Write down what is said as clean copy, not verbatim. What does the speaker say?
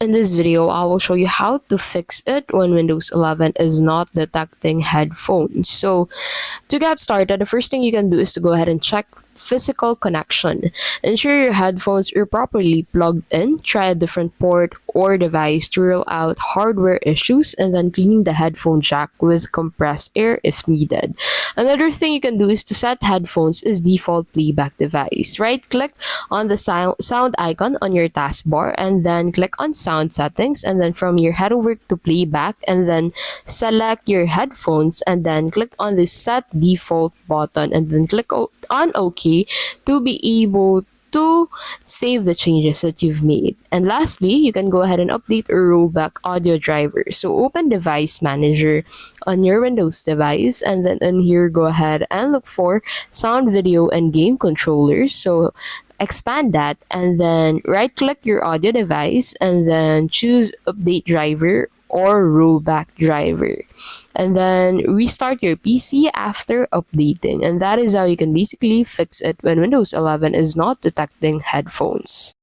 In this video, I will show you how to fix it when Windows 11 is not detecting headphones. So to get started, the first thing you can do is to go ahead and check physical connection. Ensure your headphones are properly plugged in, try a different port or device to rule out hardware issues, and then clean the headphone jack with compressed air if needed. Another thing you can do is to set headphones as default playback device. Right click on the sound icon on your taskbar and then click on sound settings, and then from here head over to playback and then select your headphones and then click on the set default button and then click on OK to be able to save the changes that you've made. And lastly, you can go ahead and update or roll back audio driver. So open Device Manager on your Windows device, and then in here go ahead and look for Sound, Video, and Game Controllers. So expand that and then right click your audio device and then choose Update Driver or Rollback Driver, and then restart your PC after updating. And that is how you can basically fix it when Windows 11 is not detecting headphones.